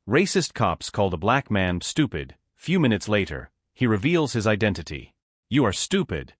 Racist cops called a black man stupid. Few minutes later, he reveals his identity. You are stupid.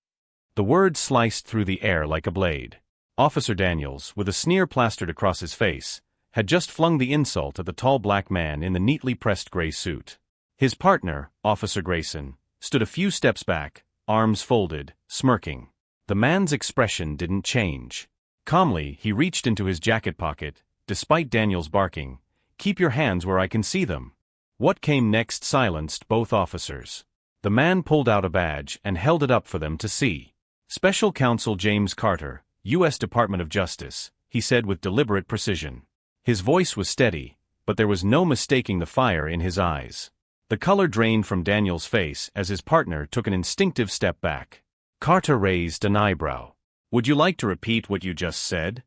The word sliced through the air like a blade. Officer Daniels, with a sneer plastered across his face, had just flung the insult at the tall black man in the neatly pressed gray suit. His partner, Officer Grayson, stood a few steps back, arms folded, smirking. The man's expression didn't change. Calmly, he reached into his jacket pocket, despite Daniels barking, "Keep your hands where I can see them." What came next silenced both officers. The man pulled out a badge and held it up for them to see. Special Counsel James Carter, U.S. Department of Justice, he said with deliberate precision. His voice was steady, but there was no mistaking the fire in his eyes. The color drained from Daniels' face as his partner took an instinctive step back. Carter raised an eyebrow. "Would you like to repeat what you just said?"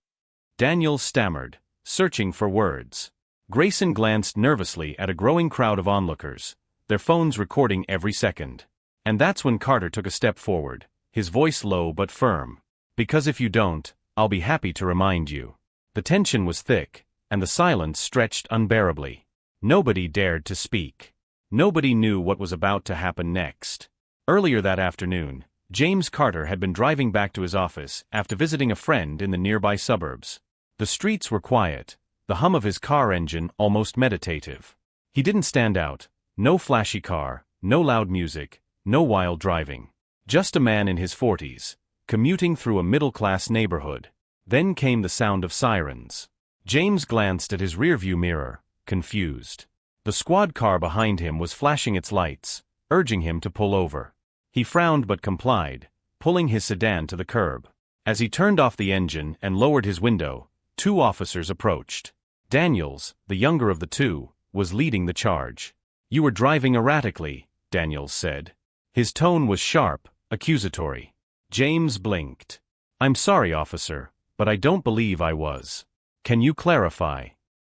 Daniels stammered, searching for words. Grayson glanced nervously at a growing crowd of onlookers, their phones recording every second. And that's when Carter took a step forward, his voice low but firm. "Because if you don't, I'll be happy to remind you." The tension was thick, and the silence stretched unbearably. Nobody dared to speak. Nobody knew what was about to happen next. Earlier that afternoon, James Carter had been driving back to his office after visiting a friend in the nearby suburbs. The streets were quiet, the hum of his car engine almost meditative. He didn't stand out, no flashy car, no loud music, no wild driving. Just a man in his 40s, commuting through a middle-class neighborhood. Then came the sound of sirens. James glanced at his rearview mirror, confused. The squad car behind him was flashing its lights, urging him to pull over. He frowned but complied, pulling his sedan to the curb. As he turned off the engine and lowered his window, two officers approached. Daniels, the younger of the two, was leading the charge. "You were driving erratically," Daniels said. His tone was sharp, accusatory. James blinked. "I'm sorry, officer, but I don't believe I was." "Can you clarify?"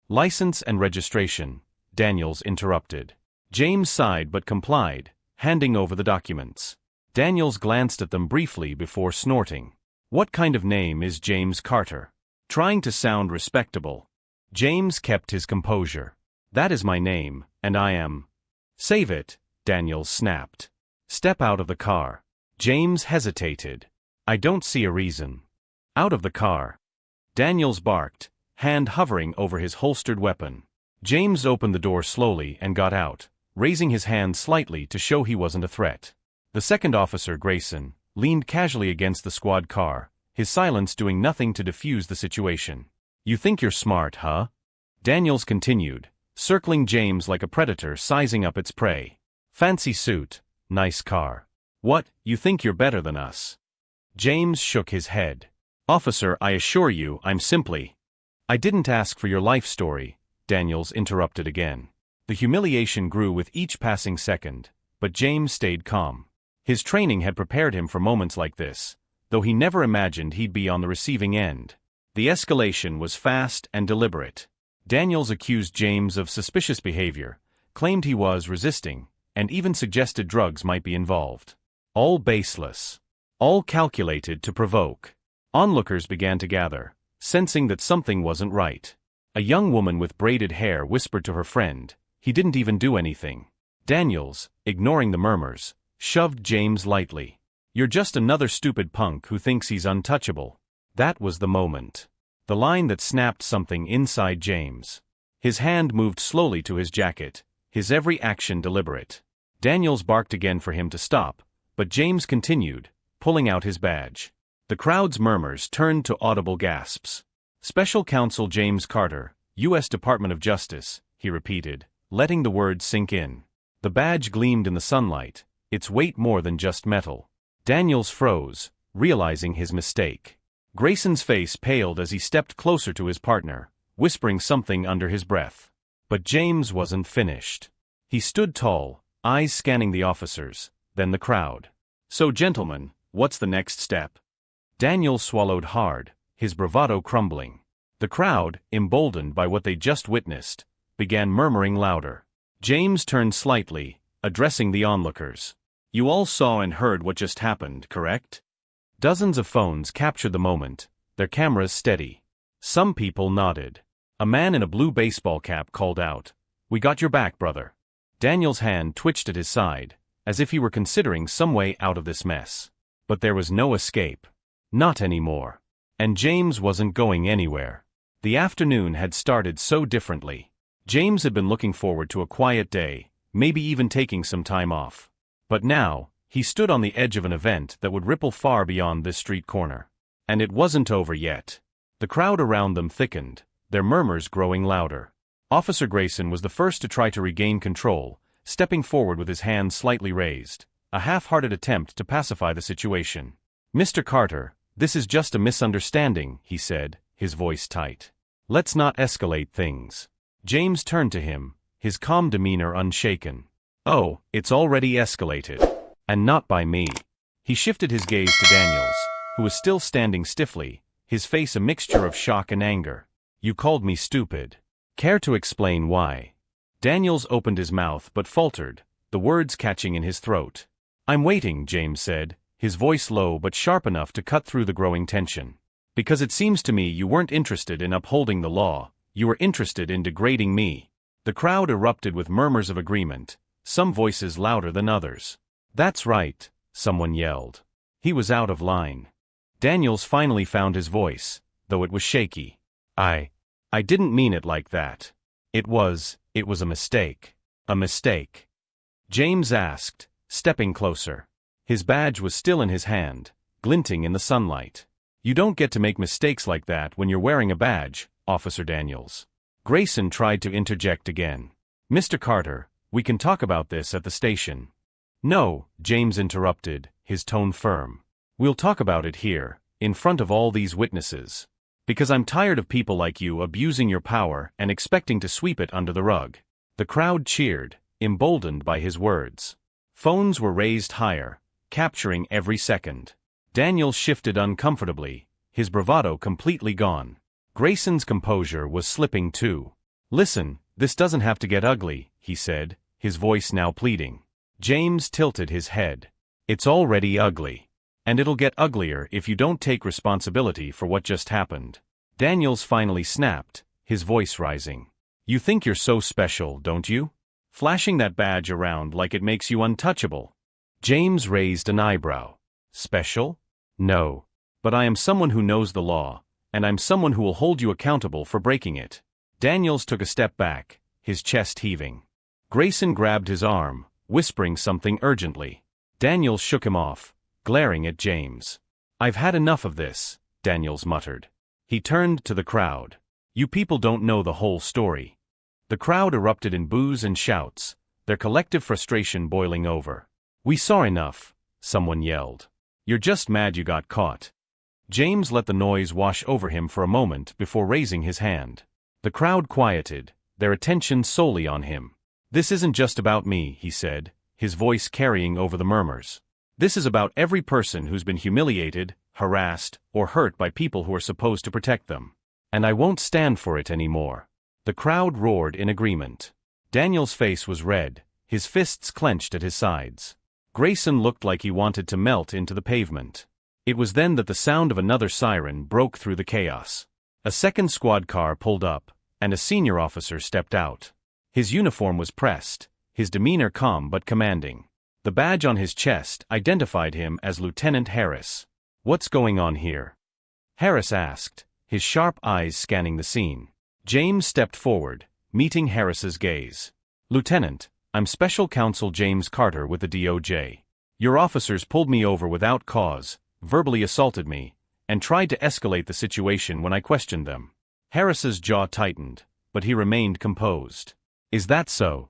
"License and registration," Daniels interrupted. James sighed but complied, handing over the documents. Daniels glanced at them briefly before snorting. "What kind of name is James Carter?" Trying to sound respectable, James kept his composure. "That is my name, and I am—" "Save it," Daniels snapped. "Step out of the car." James hesitated. "I don't see a reason." "Out of the car." Daniels barked, hand hovering over his holstered weapon. James opened the door slowly and got out, raising his hand slightly to show he wasn't a threat. The second officer, Grayson, leaned casually against the squad car, his silence doing nothing to diffuse the situation. "You think you're smart, huh?" Daniels continued, circling James like a predator sizing up its prey. "Fancy suit, nice car. What, you think you're better than us?" James shook his head. "Officer, I assure you, I'm simply—" "I didn't ask for your life story," Daniels interrupted again. The humiliation grew with each passing second, but James stayed calm. His training had prepared him for moments like this, though he never imagined he'd be on the receiving end. The escalation was fast and deliberate. Daniels accused James of suspicious behavior, claimed he was resisting, and even suggested drugs might be involved. All baseless. All calculated to provoke. Onlookers began to gather, sensing that something wasn't right. A young woman with braided hair whispered to her friend, "He didn't even do anything." Daniels, ignoring the murmurs, shoved James lightly. "You're just another stupid punk who thinks he's untouchable." That was the moment. The line that snapped something inside James. His hand moved slowly to his jacket, his every action deliberate. Daniels barked again for him to stop, but James continued, pulling out his badge. The crowd's murmurs turned to audible gasps. "Special Counsel James Carter, U.S. Department of Justice," he repeated, letting the words sink in. The badge gleamed in the sunlight, its weight more than just metal. Daniels froze, realizing his mistake. Grayson's face paled as he stepped closer to his partner, whispering something under his breath. But James wasn't finished. He stood tall, eyes scanning the officers, then the crowd. "So gentlemen, what's the next step?" Daniels swallowed hard, his bravado crumbling. The crowd, emboldened by what they just witnessed, began murmuring louder. James turned slightly, addressing the onlookers. "You all saw and heard what just happened, correct?" Dozens of phones captured the moment, their cameras steady. Some people nodded. A man in a blue baseball cap called out, We got your back, brother. Daniel's hand twitched at his side, as if he were considering some way out of this mess. But there was no escape. Not anymore. And James wasn't going anywhere. The afternoon had started so differently. James had been looking forward to a quiet day, maybe even taking some time off. But now, he stood on the edge of an event that would ripple far beyond this street corner. And it wasn't over yet. The crowd around them thickened, their murmurs growing louder. Officer Grayson was the first to try to regain control, stepping forward with his hands slightly raised, a half-hearted attempt to pacify the situation. "Mr. Carter, this is just a misunderstanding," he said, his voice tight. "Let's not escalate things." James turned to him, his calm demeanor unshaken. "Oh, it's already escalated. And not by me." He shifted his gaze to Daniels, who was still standing stiffly, his face a mixture of shock and anger. "You called me stupid. Care to explain why?" Daniels opened his mouth but faltered, the words catching in his throat. "I'm waiting," James said, his voice low but sharp enough to cut through the growing tension. "Because it seems to me you weren't interested in upholding the law, you were interested in degrading me." The crowd erupted with murmurs of agreement, some voices louder than others. "That's right," someone yelled. He was out of line. Daniels finally found his voice, though it was shaky. I didn't mean it like that. It was a mistake." "A mistake?" James asked, stepping closer. His badge was still in his hand, glinting in the sunlight. "You don't get to make mistakes like that when you're wearing a badge, Officer Daniels." Grayson tried to interject again. "Mr. Carter, we can talk about this at the station." "No," James interrupted, his tone firm. "We'll talk about it here, in front of all these witnesses. Because I'm tired of people like you abusing your power and expecting to sweep it under the rug." The crowd cheered, emboldened by his words. Phones were raised higher, capturing every second. Daniels shifted uncomfortably, his bravado completely gone. Grayson's composure was slipping too. "Listen, this doesn't have to get ugly," he said, his voice now pleading. James tilted his head. "It's already ugly. And it'll get uglier if you don't take responsibility for what just happened." Daniels finally snapped, his voice rising. "You think you're so special, don't you? Flashing that badge around like it makes you untouchable." James raised an eyebrow. "Special? No. But I am someone who knows the law, and I'm someone who will hold you accountable for breaking it." Daniels took a step back, his chest heaving. Grayson grabbed his arm, whispering something urgently. Daniels shook him off, glaring at James. "I've had enough of this," Daniels muttered. He turned to the crowd. "You people don't know the whole story." The crowd erupted in boos and shouts, their collective frustration boiling over. "We saw enough," someone yelled. "You're just mad you got caught." James let the noise wash over him for a moment before raising his hand. The crowd quieted, their attention solely on him. "This isn't just about me," he said, his voice carrying over the murmurs. "This is about every person who's been humiliated, harassed, or hurt by people who are supposed to protect them. And I won't stand for it anymore." The crowd roared in agreement. Daniel's face was red, his fists clenched at his sides. Grayson looked like he wanted to melt into the pavement. It was then that the sound of another siren broke through the chaos. A second squad car pulled up, and a senior officer stepped out. His uniform was pressed, his demeanor calm but commanding. The badge on his chest identified him as Lieutenant Harris. "What's going on here?" Harris asked, his sharp eyes scanning the scene. James stepped forward, meeting Harris's gaze. "Lieutenant, I'm Special Counsel James Carter with the DOJ. Your officers pulled me over without cause, verbally assaulted me, and tried to escalate the situation when I questioned them." Harris's jaw tightened, but he remained composed. "Is that so?"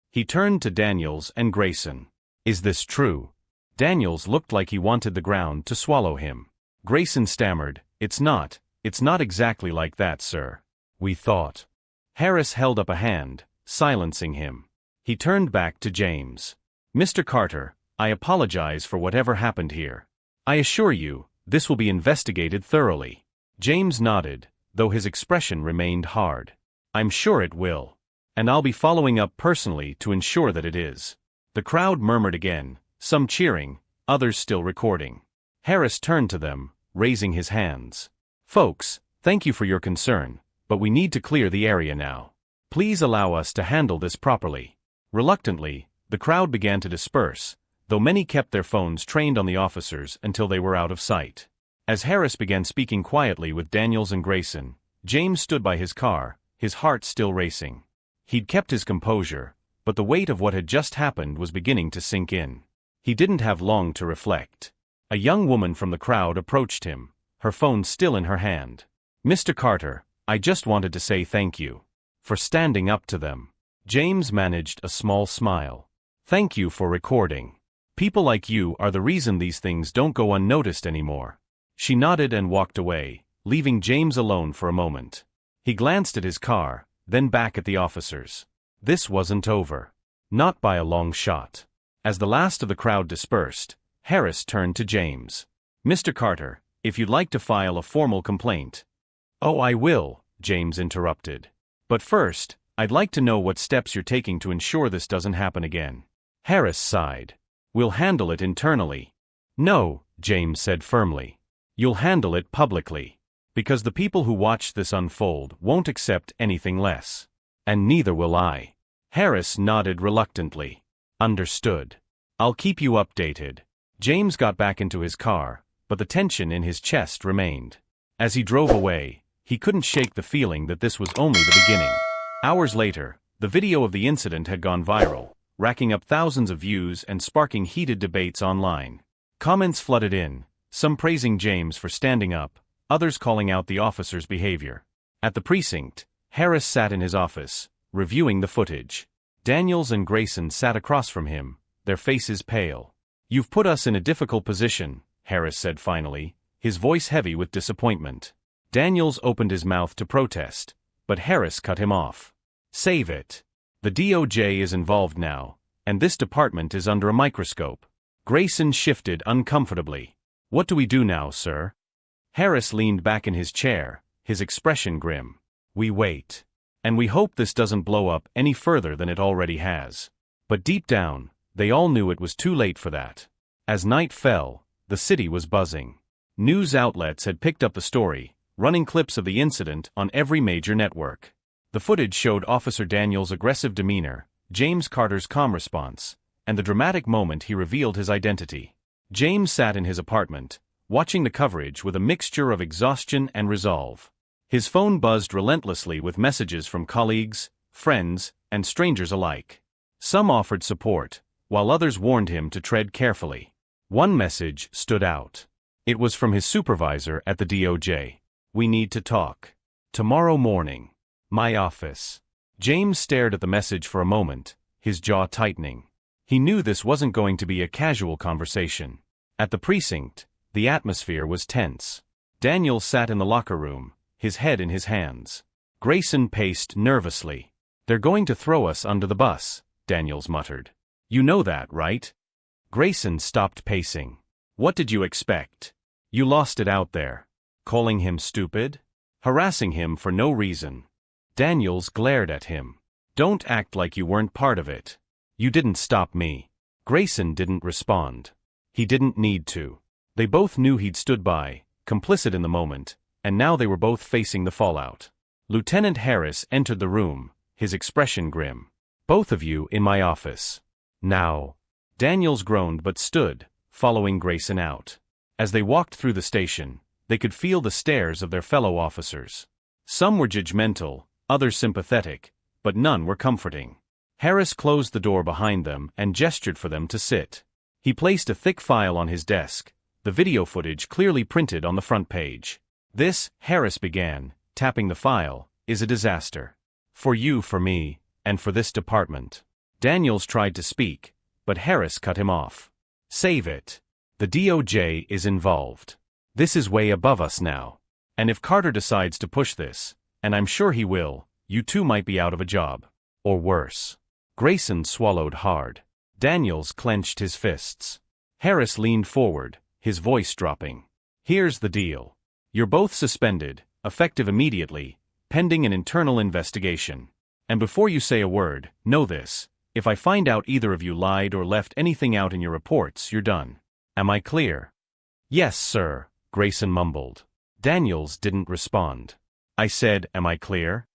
He turned to Daniels and Grayson. "Is this true?" Daniels looked like he wanted the ground to swallow him. Grayson stammered, It's not exactly like that, sir. We thought." Harris held up a hand, silencing him. He turned back to James. "Mr. Carter, I apologize for whatever happened here. I assure you, this will be investigated thoroughly." James nodded, though his expression remained hard. "I'm sure it will. And I'll be following up personally to ensure that it is." The crowd murmured again, some cheering, others still recording. Harris turned to them, raising his hands. "Folks, thank you for your concern, but we need to clear the area now. Please allow us to handle this properly. Reluctantly, the crowd began to disperse, though many kept their phones trained on the officers until they were out of sight. As Harris began speaking quietly with Daniels and Grayson, James stood by his car, his heart still racing. He'd kept his composure, but the weight of what had just happened was beginning to sink in. He didn't have long to reflect. A young woman from the crowd approached him, her phone still in her hand. "Mr. Carter, I just wanted to say thank you for standing up to them." James managed a small smile. "Thank you for recording. People like you are the reason these things don't go unnoticed anymore." She nodded and walked away, leaving James alone for a moment. He glanced at his car, then back at the officers. This wasn't over. Not by a long shot. As the last of the crowd dispersed, Harris turned to James. "Mr. Carter, if you'd like to file a formal complaint." "Oh, I will," James interrupted. "But first, I'd like to know what steps you're taking to ensure this doesn't happen again." Harris sighed. "We'll handle it internally." "No," James said firmly. "You'll handle it publicly. Because the people who watch this unfold won't accept anything less. And neither will I." Harris nodded reluctantly. "Understood. I'll keep you updated." James got back into his car, but the tension in his chest remained. As he drove away, he couldn't shake the feeling that this was only the beginning. Hours later, the video of the incident had gone viral, racking up thousands of views and sparking heated debates online. Comments flooded in, some praising James for standing up, others calling out the officer's behavior. At the precinct, Harris sat in his office, reviewing the footage. Daniels and Grayson sat across from him, their faces pale. "You've put us in a difficult position," Harris said finally, his voice heavy with disappointment. Daniels opened his mouth to protest, but Harris cut him off. "Save it. The DOJ is involved now, and this department is under a microscope." Grayson shifted uncomfortably. "What do we do now, sir?" Harris leaned back in his chair, his expression grim. "We wait. And we hope this doesn't blow up any further than it already has." But deep down, they all knew it was too late for that. As night fell, the city was buzzing. News outlets had picked up the story, running clips of the incident on every major network. The footage showed Officer Daniels' aggressive demeanor, James Carter's calm response, and the dramatic moment he revealed his identity. James sat in his apartment, watching the coverage with a mixture of exhaustion and resolve. His phone buzzed relentlessly with messages from colleagues, friends, and strangers alike. Some offered support, while others warned him to tread carefully. One message stood out. It was from his supervisor at the DOJ. "We need to talk. Tomorrow morning. My office." James stared at the message for a moment, his jaw tightening. He knew this wasn't going to be a casual conversation. At the precinct, the atmosphere was tense. Daniels sat in the locker room, his head in his hands. Grayson paced nervously. "They're going to throw us under the bus," Daniels muttered. "You know that, right?" Grayson stopped pacing. "What did you expect? You lost it out there. Calling him stupid? Harassing him for no reason." Daniels glared at him. "Don't act like you weren't part of it. You didn't stop me." Grayson didn't respond. He didn't need to. They both knew he'd stood by, complicit in the moment, and now they were both facing the fallout. Lieutenant Harris entered the room, his expression grim. "Both of you in my office. Now." Daniels groaned but stood, following Grayson out. As they walked through the station, they could feel the stares of their fellow officers. Some were judgmental, others sympathetic, but none were comforting. Harris closed the door behind them and gestured for them to sit. He placed a thick file on his desk, the video footage clearly printed on the front page. "This," Harris began, tapping the file, "is a disaster. For you, for me, and for this department." Daniels tried to speak, but Harris cut him off. "Save it. The DOJ is involved. This is way above us now. And if Carter decides to push this, and I'm sure he will, you two might be out of a job. Or worse." Grayson swallowed hard. Daniels clenched his fists. Harris leaned forward, his voice dropping. "Here's the deal. You're both suspended, effective immediately, pending an internal investigation. And before you say a word, know this: if I find out either of you lied or left anything out in your reports, you're done. Am I clear?" "Yes, sir," Grayson mumbled. Daniels didn't respond. "I said, am I clear?"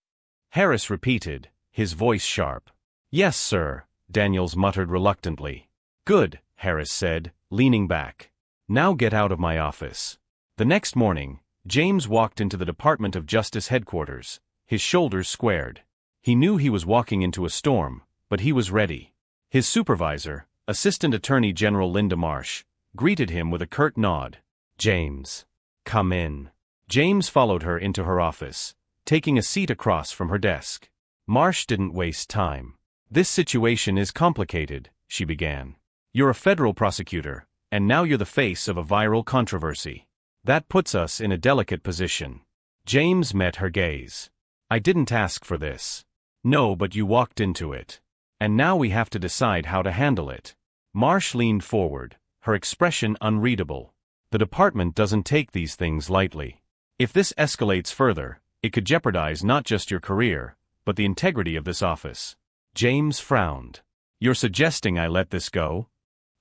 Harris repeated, his voice sharp. Yes, sir, Daniels muttered reluctantly. Good, Harris said, leaning back. Now get out of my office. The next morning, James walked into the Department of Justice headquarters, his shoulders squared. He knew he was walking into a storm, but he was ready. His supervisor, Assistant Attorney General Linda Marsh, greeted him with a curt nod. James. Come in. James followed her into her office, taking a seat across from her desk. Marsh didn't waste time. This situation is complicated, she began. You're a federal prosecutor, and now you're the face of a viral controversy. That puts us in a delicate position. James met her gaze. I didn't ask for this. No, but you walked into it. And now we have to decide how to handle it. Marsh leaned forward, her expression unreadable. The department doesn't take these things lightly. If this escalates further, it could jeopardize not just your career, but the integrity of this office. James frowned. You're suggesting I let this go?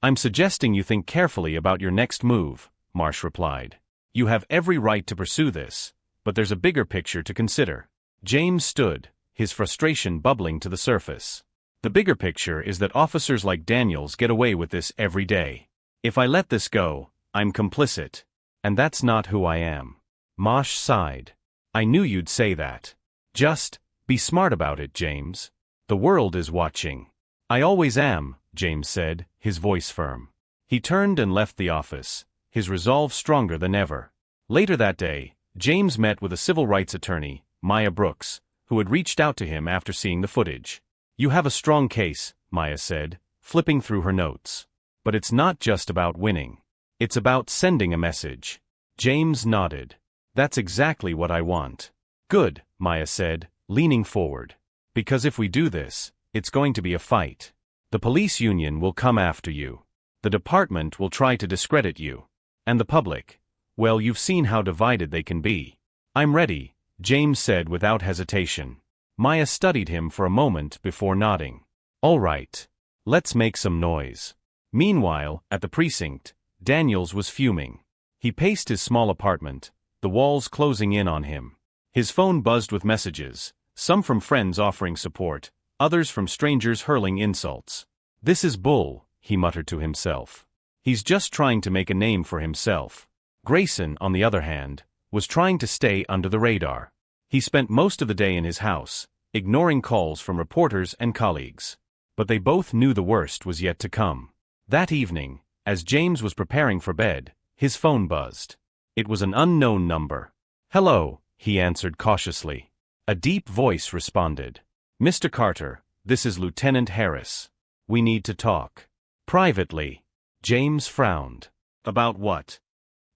I'm suggesting you think carefully about your next move, Marsh replied. You have every right to pursue this, but there's a bigger picture to consider. James stood, his frustration bubbling to the surface. The bigger picture is that officers like Daniels get away with this every day. If I let this go, I'm complicit. And that's not who I am. Marsh sighed. I knew you'd say that. Just, be smart about it, James. The world is watching. I always am, James said, his voice firm. He turned and left the office, his resolve stronger than ever. Later that day, James met with a civil rights attorney, Maya Brooks, who had reached out to him after seeing the footage. You have a strong case, Maya said, flipping through her notes. But it's not just about winning. It's about sending a message. James nodded. That's exactly what I want. Good, Maya said, leaning forward. Because if we do this, it's going to be a fight. The police union will come after you. The department will try to discredit you. And the public, well, you've seen how divided they can be. I'm ready, James said without hesitation. Maya studied him for a moment before nodding. All right. Let's make some noise. Meanwhile, at the precinct, Daniels was fuming. He paced his small apartment, the walls closing in on him. His phone buzzed with messages, some from friends offering support, others from strangers hurling insults. This is bull, he muttered to himself. He's just trying to make a name for himself. Grayson, on the other hand, was trying to stay under the radar. He spent most of the day in his house, ignoring calls from reporters and colleagues. But they both knew the worst was yet to come. That evening, as James was preparing for bed, his phone buzzed. It was an unknown number. Hello, he answered cautiously. A deep voice responded. Mr. Carter, this is Lieutenant Harris. We need to talk. Privately. James frowned. About what?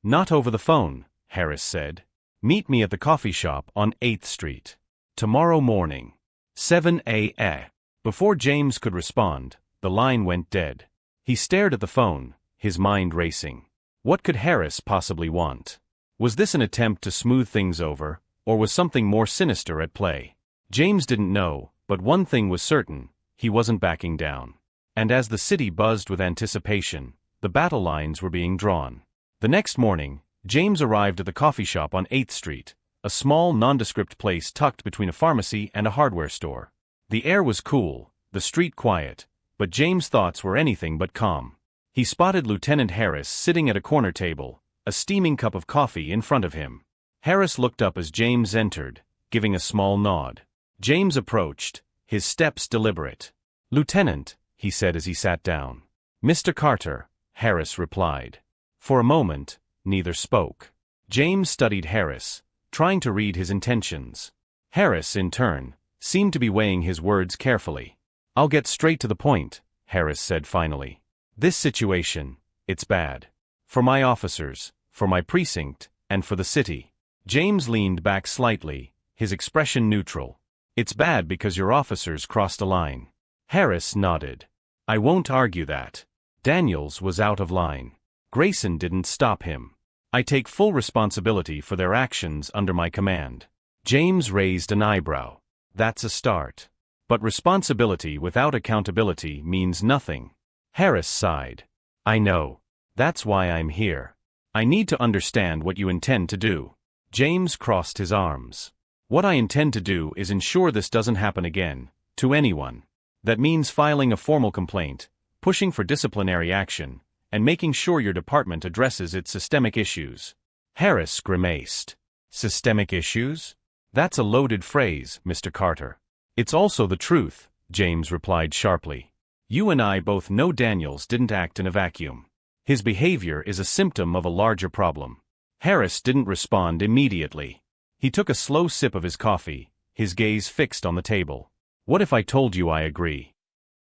Not over the phone, Harris said. Meet me at the coffee shop on 8th Street. Tomorrow morning. 7 a.m. Before James could respond, the line went dead. He stared at the phone, his mind racing. What could Harris possibly want? Was this an attempt to smooth things over, or was something more sinister at play? James didn't know, but one thing was certain, he wasn't backing down. And as the city buzzed with anticipation, the battle lines were being drawn. The next morning, James arrived at the coffee shop on 8th Street, a small nondescript place tucked between a pharmacy and a hardware store. The air was cool, the street quiet, but James' thoughts were anything but calm. He spotted Lieutenant Harris sitting at a corner table, a steaming cup of coffee in front of him. Harris looked up as James entered, giving a small nod. James approached, his steps deliberate. Lieutenant, he said as he sat down. Mr. Carter, Harris replied. For a moment, neither spoke. James studied Harris, trying to read his intentions. Harris, in turn, seemed to be weighing his words carefully. I'll get straight to the point, Harris said finally. This situation, it's bad. For my officers, for my precinct, and for the city. James leaned back slightly, his expression neutral. It's bad because your officers crossed a line. Harris nodded. I won't argue that. Daniels was out of line. Grayson didn't stop him. I take full responsibility for their actions under my command. James raised an eyebrow. That's a start. But responsibility without accountability means nothing. Harris sighed. I know. That's why I'm here. I need to understand what you intend to do. James crossed his arms. What I intend to do is ensure this doesn't happen again, To anyone. That means filing a formal complaint, pushing for disciplinary action, and making sure your department addresses its systemic issues. Harris grimaced. Systemic issues? That's a loaded phrase, Mr. Carter. It's also the truth, James replied sharply. You and I both know Daniels didn't act in a vacuum. His behavior is a symptom of a larger problem. Harris didn't respond immediately. He took a slow sip of his coffee, his gaze fixed on the table. What if I told you I agree?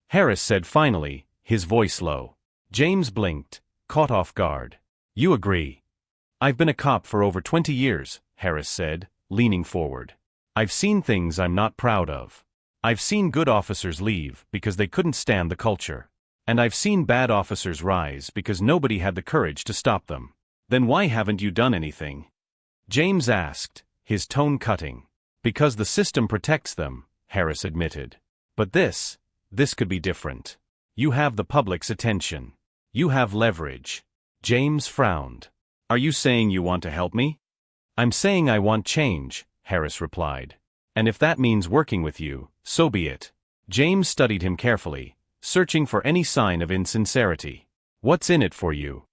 Harris said finally, his voice low. James blinked, caught off guard. You agree? I've been a cop for over 20 years, Harris said, leaning forward. I've seen things I'm not proud of. I've seen good officers leave because they couldn't stand the culture. And I've seen bad officers rise because nobody had the courage to stop them. Then why haven't you done anything? James asked, his tone cutting. Because the system protects them, Harris admitted. But this could be different. You have the public's attention. You have leverage. James frowned. Are you saying you want to help me? I'm saying I want change, Harris replied. And if that means working with you, so be it. James studied him carefully, searching for any sign of insincerity. What's in it for you?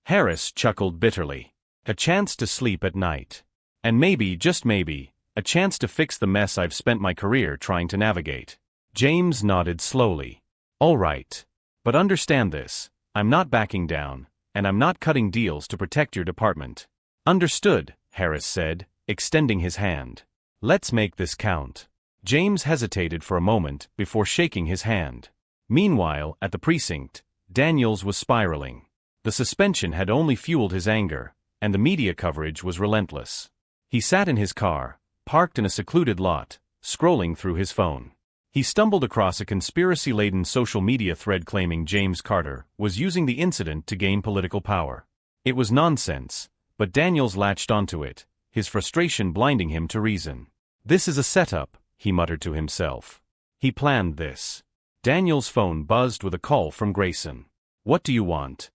Harris chuckled bitterly. A chance to sleep at night. And maybe, just maybe, a chance to fix the mess I've spent my career trying to navigate. James nodded slowly. All right. But understand this, I'm not backing down, and I'm not cutting deals to protect your department. Understood, Harris said, extending his hand. Let's make this count. James hesitated for a moment before shaking his hand. Meanwhile, at the precinct, Daniels was spiraling. The suspension had only fueled his anger, and the media coverage was relentless. He sat in his car, parked in a secluded lot, scrolling through his phone. He stumbled across a conspiracy-laden social media thread claiming James Carter was using the incident to gain political power. It was nonsense, but Daniels latched onto it, his frustration blinding him to reason. This is a setup, he muttered to himself. He planned this. Daniels' phone buzzed with a call from Grayson. What do you want?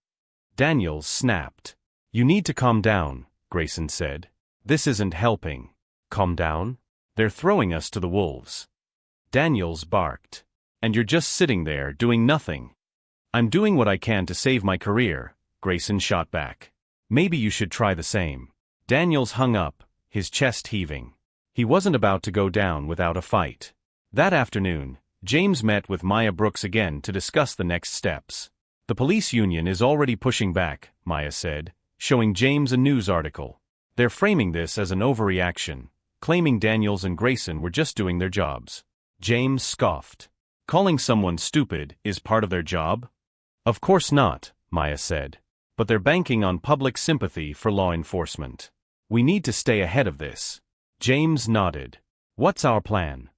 Daniels snapped. You need to calm down, Grayson said. This isn't helping. Calm down? They're throwing us to the wolves. Daniels barked. And you're just sitting there doing nothing. I'm doing what I can to save my career, Grayson shot back. Maybe you should try the same. Daniels hung up, his chest heaving. He wasn't about to go down without a fight. That afternoon, James met with Maya Brooks again to discuss the next steps. The police union is already pushing back, Maya said, showing James a news article. They're framing this as an overreaction, claiming Daniels and Grayson were just doing their jobs. James scoffed. Calling someone stupid is part of their job? Of course not, Maya said. But they're banking on public sympathy for law enforcement. We need to stay ahead of this. James nodded. What's our plan?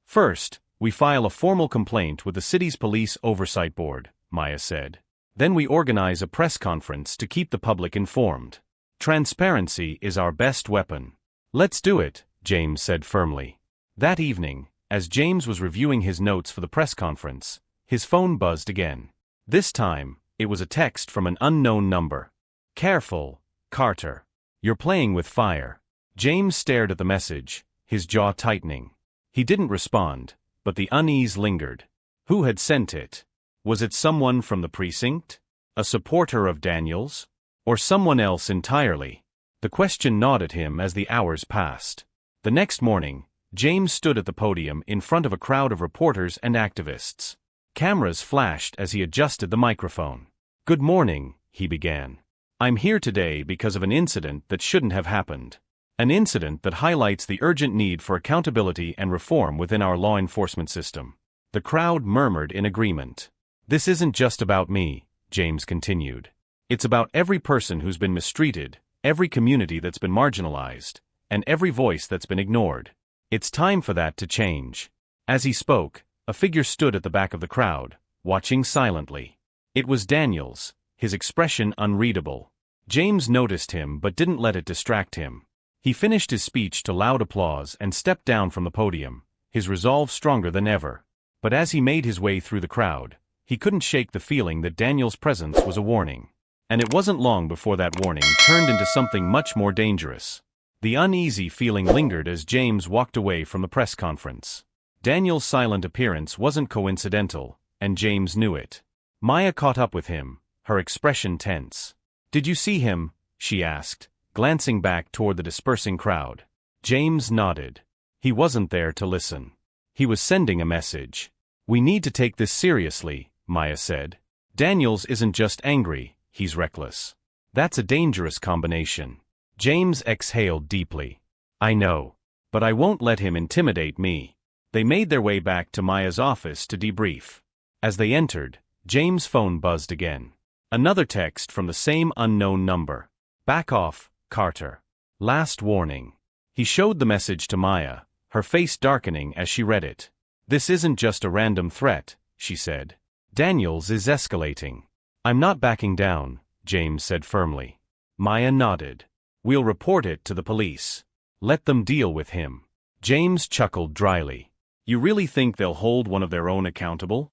First, we file a formal complaint with the city's police oversight board, Maya said. Then we organize a press conference to keep the public informed. Transparency is our best weapon. Let's do it, James said firmly. That evening, as James was reviewing his notes for the press conference, his phone buzzed again. This time, it was a text from an unknown number. Careful, Carter. You're playing with fire. James stared at the message, his jaw tightening. He didn't respond, but the unease lingered. Who had sent it? Was it someone from the precinct? A supporter of Daniels? Or someone else entirely? The question gnawed at him as the hours passed. The next morning, James stood at the podium in front of a crowd of reporters and activists. Cameras flashed as he adjusted the microphone. Good morning, he began. I'm here today because of an incident that shouldn't have happened. An incident that highlights the urgent need for accountability and reform within our law enforcement system. The crowd murmured in agreement. This isn't just about me, James continued. It's about every person who's been mistreated, every community that's been marginalized, and every voice that's been ignored. It's time for that to change. As he spoke, a figure stood at the back of the crowd, watching silently. It was Daniels, his expression unreadable. James noticed him but didn't let it distract him. He finished his speech to loud applause and stepped down from the podium, his resolve stronger than ever. But as he made his way through the crowd, he couldn't shake the feeling that Daniels' presence was a warning. And it wasn't long before that warning turned into something much more dangerous. The uneasy feeling lingered as James walked away from the press conference. Daniel's silent appearance wasn't coincidental, and James knew it. Maya caught up with him, her expression tense. "Did you see him?" she asked, glancing back toward the dispersing crowd. James nodded. He wasn't there to listen. He was sending a message. "We need to take this seriously," Maya said. "Daniels isn't just angry, he's reckless. That's a dangerous combination." James exhaled deeply. "I know. But I won't let him intimidate me." They made their way back to Maya's office to debrief. As they entered, James' phone buzzed again. Another text from the same unknown number. "Back off, Carter. Last warning." He showed the message to Maya, her face darkening as she read it. "This isn't just a random threat," she said. "Daniels is escalating." "I'm not backing down," James said firmly. Maya nodded. "We'll report it to the police. Let them deal with him." James chuckled dryly. "You really think they'll hold one of their own accountable?"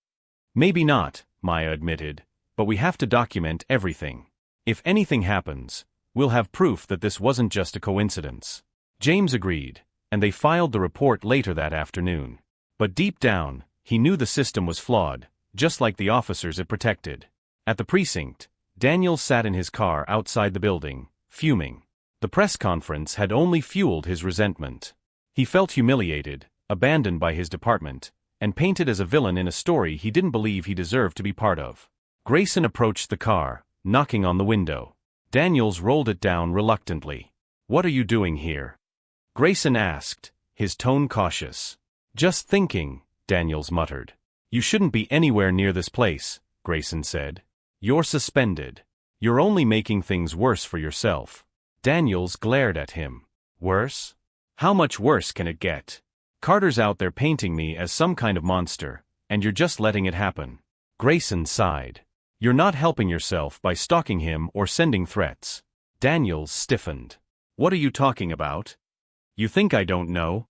"Maybe not," Maya admitted, "but we have to document everything. If anything happens, we'll have proof that this wasn't just a coincidence." James agreed, and they filed the report later that afternoon. But deep down, he knew the system was flawed, just like the officers it protected. At the precinct, Daniels sat in his car outside the building, fuming. The press conference had only fueled his resentment. He felt humiliated, abandoned by his department, and painted as a villain in a story he didn't believe he deserved to be part of. Grayson approached the car, knocking on the window. Daniels rolled it down reluctantly. "What are you doing here?" Grayson asked, his tone cautious. "Just thinking," Daniels muttered. "You shouldn't be anywhere near this place," Grayson said. "You're suspended. You're only making things worse for yourself." Daniels glared at him. "Worse? How much worse can it get? Carter's out there painting me as some kind of monster, and you're just letting it happen." Grayson sighed. "You're not helping yourself by stalking him or sending threats." Daniels stiffened. "What are you talking about? You think I don't know?"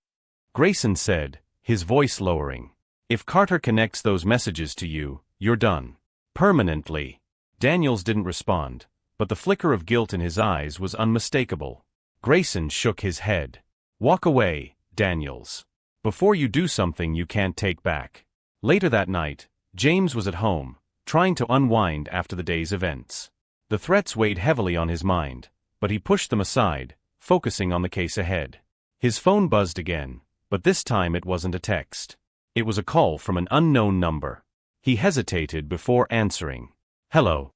Grayson said, his voice lowering. "If Carter connects those messages to you, you're done. Permanently." Daniels didn't respond, but the flicker of guilt in his eyes was unmistakable. Grayson shook his head. "Walk away, Daniels. Before you do something you can't take back." Later that night, James was at home, trying to unwind after the day's events. The threats weighed heavily on his mind, but he pushed them aside, focusing on the case ahead. His phone buzzed again, but this time it wasn't a text. It was a call from an unknown number. He hesitated before answering. "Hello."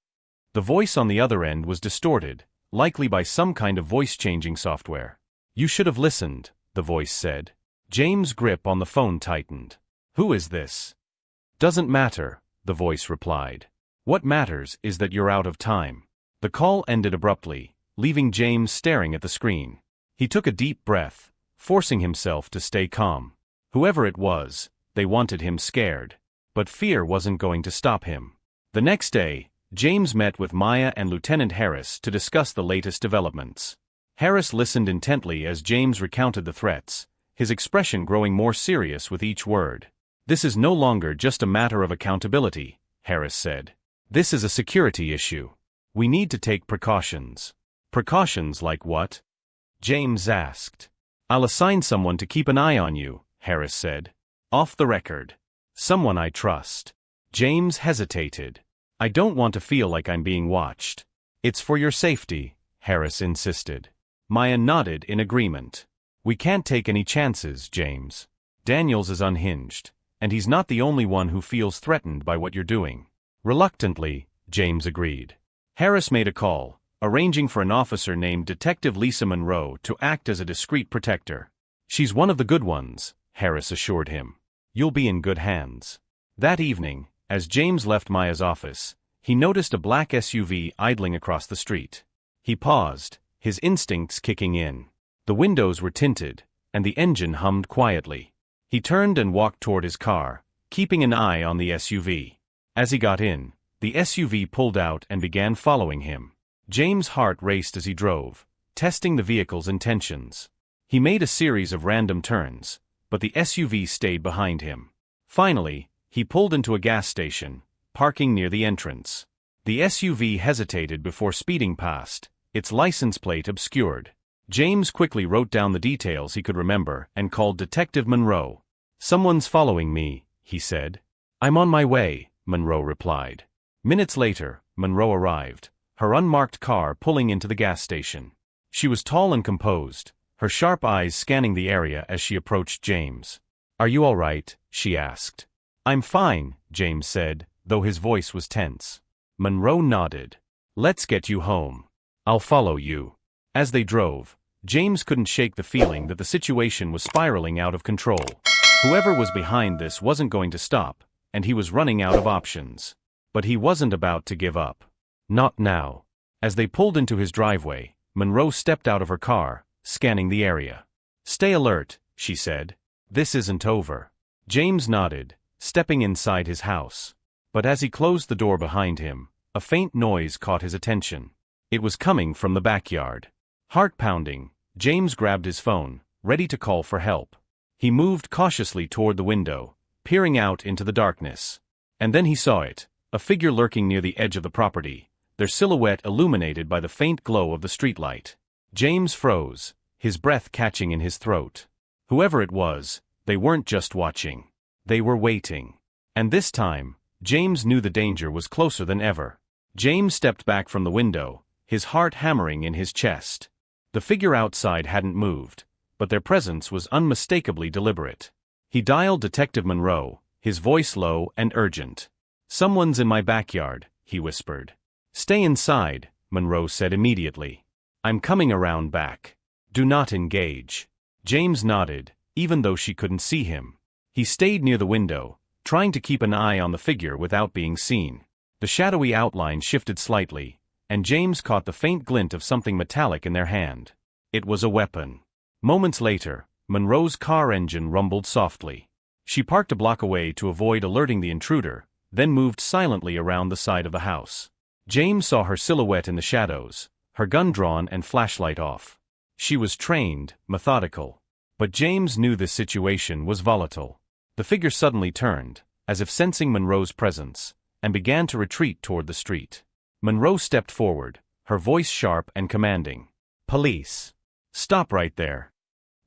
The voice on the other end was distorted, likely by some kind of voice-changing software. "You should have listened," the voice said. James' grip on the phone tightened. "Who is this?" "Doesn't matter," the voice replied. "What matters is that you're out of time." The call ended abruptly, leaving James staring at the screen. He took a deep breath, forcing himself to stay calm. Whoever it was, they wanted him scared. But fear wasn't going to stop him. The next day, James met with Maya and Lieutenant Harris to discuss the latest developments. Harris listened intently as James recounted the threats, his expression growing more serious with each word. "This is no longer just a matter of accountability," Harris said. "This is a security issue. We need to take precautions." "Precautions like what?" James asked. "I'll assign someone to keep an eye on you," Harris said. "Off the record. Someone I trust." James hesitated. "I don't want to feel like I'm being watched." "It's for your safety," Harris insisted. Maya nodded in agreement. "We can't take any chances, James. Daniels is unhinged, and he's not the only one who feels threatened by what you're doing." Reluctantly, James agreed. Harris made a call, arranging for an officer named Detective Lisa Monroe to act as a discreet protector. "She's one of the good ones," Harris assured him. "You'll be in good hands." That evening, as James left Maya's office, he noticed a black SUV idling across the street. He paused, his instincts kicking in. The windows were tinted, and the engine hummed quietly. He turned and walked toward his car, keeping an eye on the SUV. As he got in, the SUV pulled out and began following him. James' heart raced as he drove, testing the vehicle's intentions. He made a series of random turns, but the SUV stayed behind him. Finally, he pulled into a gas station, parking near the entrance. The SUV hesitated before speeding past, its license plate obscured. James quickly wrote down the details he could remember and called Detective Monroe. "Someone's following me," he said. "I'm on my way," Monroe replied. Minutes later, Monroe arrived, her unmarked car pulling into the gas station. She was tall and composed, her sharp eyes scanning the area as she approached James. "Are you all right?" she asked. "I'm fine," James said, though his voice was tense. Monroe nodded. "Let's get you home. I'll follow you." As they drove, James couldn't shake the feeling that the situation was spiraling out of control. Whoever was behind this wasn't going to stop, and he was running out of options. But he wasn't about to give up. Not now. As they pulled into his driveway, Monroe stepped out of her car, scanning the area. "Stay alert," she said. "This isn't over." James nodded, stepping inside his house. But as he closed the door behind him, a faint noise caught his attention. It was coming from the backyard. Heart pounding, James grabbed his phone, ready to call for help. He moved cautiously toward the window, peering out into the darkness. And then he saw it, a figure lurking near the edge of the property, their silhouette illuminated by the faint glow of the streetlight. James froze, his breath catching in his throat. Whoever it was, they weren't just watching. They were waiting. And this time, James knew the danger was closer than ever. James stepped back from the window, his heart hammering in his chest. The figure outside hadn't moved, but their presence was unmistakably deliberate. He dialed Detective Monroe, his voice low and urgent. "Someone's in my backyard," he whispered. "Stay inside," Monroe said immediately. "I'm coming around back. Do not engage." James nodded, even though she couldn't see him. He stayed near the window, trying to keep an eye on the figure without being seen. The shadowy outline shifted slightly, and James caught the faint glint of something metallic in their hand. It was a weapon. Moments later, Monroe's car engine rumbled softly. She parked a block away to avoid alerting the intruder, then moved silently around the side of the house. James saw her silhouette in the shadows, her gun drawn and flashlight off. She was trained, methodical. But James knew this situation was volatile. The figure suddenly turned, as if sensing Monroe's presence, and began to retreat toward the street. Monroe stepped forward, her voice sharp and commanding. "Police! Stop right there!"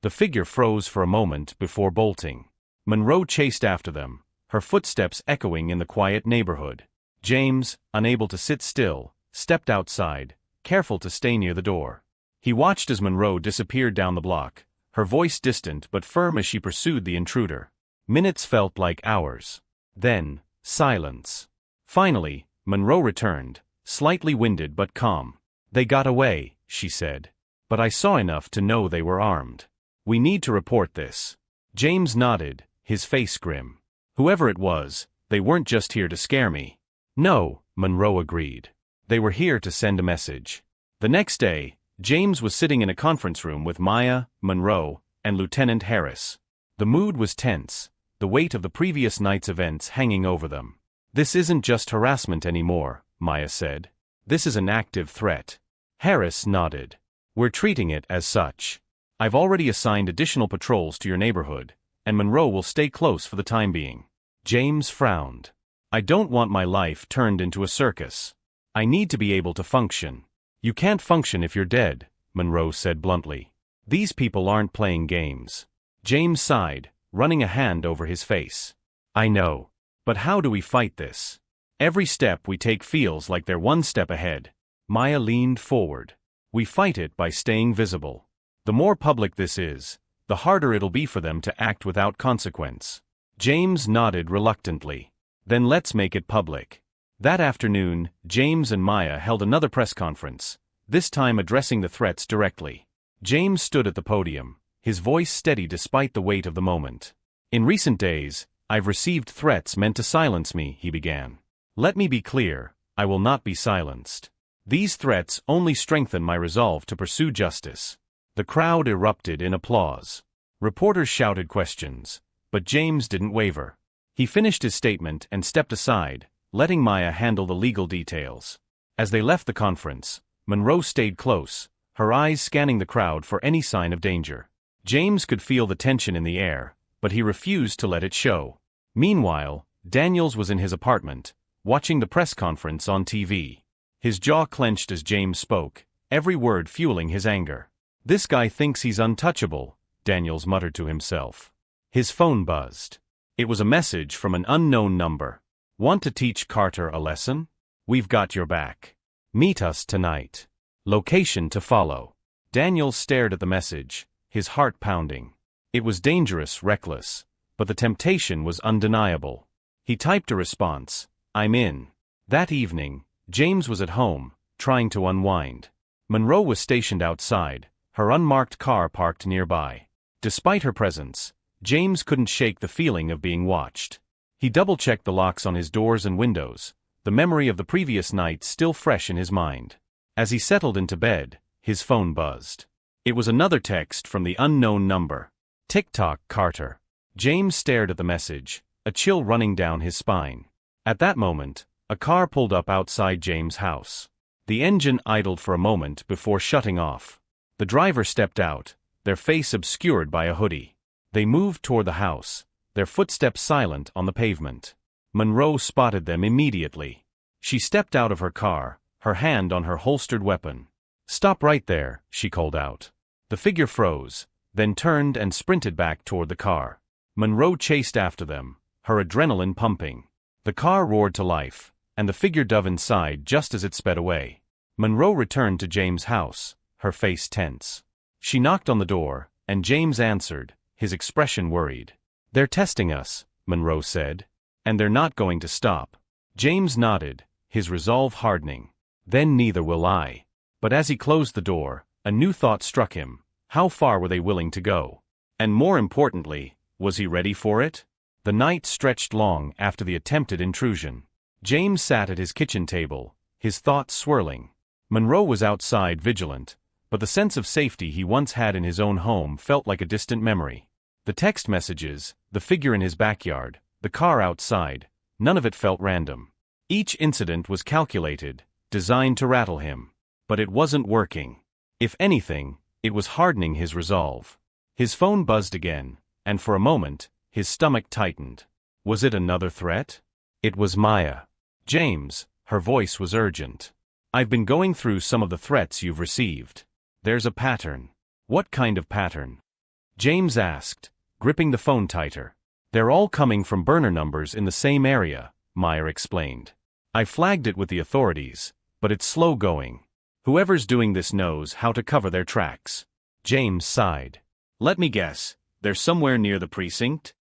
The figure froze for a moment before bolting. Monroe chased after them, her footsteps echoing in the quiet neighborhood. James, unable to sit still, stepped outside, careful to stay near the door. He watched as Monroe disappeared down the block, her voice distant but firm as she pursued the intruder. Minutes felt like hours. Then, silence. Finally, Monroe returned, slightly winded but calm. "They got away," she said. "But I saw enough to know they were armed. We need to report this." James nodded, his face grim. "Whoever it was, they weren't just here to scare me." "No," Monroe agreed. "They were here to send a message." The next day, James was sitting in a conference room with Maya, Monroe, and Lieutenant Harris. The mood was tense, the weight of the previous night's events hanging over them. "This isn't just harassment anymore," Maya said. "This is an active threat." Harris nodded. "We're treating it as such. I've already assigned additional patrols to your neighborhood, and Monroe will stay close for the time being." James frowned. "I don't want my life turned into a circus. I need to be able to function." "You can't function if you're dead," Monroe said bluntly. "These people aren't playing games." James sighed, running a hand over his face. "I know. But how do we fight this? Every step we take feels like they're one step ahead." Maya leaned forward. "We fight it by staying visible. The more public this is, the harder it'll be for them to act without consequence." James nodded reluctantly. "Then let's make it public." That afternoon, James and Maya held another press conference, this time addressing the threats directly. James stood at the podium, his voice steady despite the weight of the moment. "In recent days, I've received threats meant to silence me," he began. "Let me be clear, I will not be silenced. These threats only strengthen my resolve to pursue justice." The crowd erupted in applause. Reporters shouted questions, but James didn't waver. He finished his statement and stepped aside, letting Maya handle the legal details. As they left the conference, Monroe stayed close, her eyes scanning the crowd for any sign of danger. James could feel the tension in the air, but he refused to let it show. Meanwhile, Daniels was in his apartment, watching the press conference on TV. His jaw clenched as James spoke, every word fueling his anger. "This guy thinks he's untouchable," Daniels muttered to himself. His phone buzzed. It was a message from an unknown number. Want to teach Carter a lesson? We've got your back. Meet us tonight. Location to follow. Daniels stared at the message, his heart pounding. It was dangerous, reckless, but the temptation was undeniable. He typed a response, "I'm in." That evening, James was at home, trying to unwind. Monroe was stationed outside, her unmarked car parked nearby. Despite her presence, James couldn't shake the feeling of being watched. He double-checked the locks on his doors and windows, the memory of the previous night still fresh in his mind. As he settled into bed, his phone buzzed. It was another text from the unknown number. "Tick-tock, Carter." James stared at the message, a chill running down his spine. At that moment, a car pulled up outside James' house. The engine idled for a moment before shutting off. The driver stepped out, their face obscured by a hoodie. They moved toward the house, their footsteps silent on the pavement. Monroe spotted them immediately. She stepped out of her car, her hand on her holstered weapon. "Stop right there," she called out. The figure froze, then turned and sprinted back toward the car. Monroe chased after them, her adrenaline pumping. The car roared to life, and the figure dove inside just as it sped away. Monroe returned to James' house, her face tense. She knocked on the door, and James answered, his expression worried. "They're testing us," Monroe said. "And they're not going to stop." James nodded, his resolve hardening. "Then neither will I." But as he closed the door, a new thought struck him. How far were they willing to go? And more importantly, was he ready for it? The night stretched long after the attempted intrusion. James sat at his kitchen table, his thoughts swirling. Monroe was outside vigilant, but the sense of safety he once had in his own home felt like a distant memory. The text messages, the figure in his backyard, the car outside, none of it felt random. Each incident was calculated, designed to rattle him. But it wasn't working. If anything, it was hardening his resolve. His phone buzzed again, and for a moment, his stomach tightened. Was it another threat? It was Maya. "James," her voice was urgent. "I've been going through some of the threats you've received. There's a pattern." "What kind of pattern?" James asked, gripping the phone tighter. "They're all coming from burner numbers in the same area," Maya explained. "I flagged it with the authorities, but it's slow going. Whoever's doing this knows how to cover their tracks." James sighed. "Let me guess, they're somewhere near the precinct?"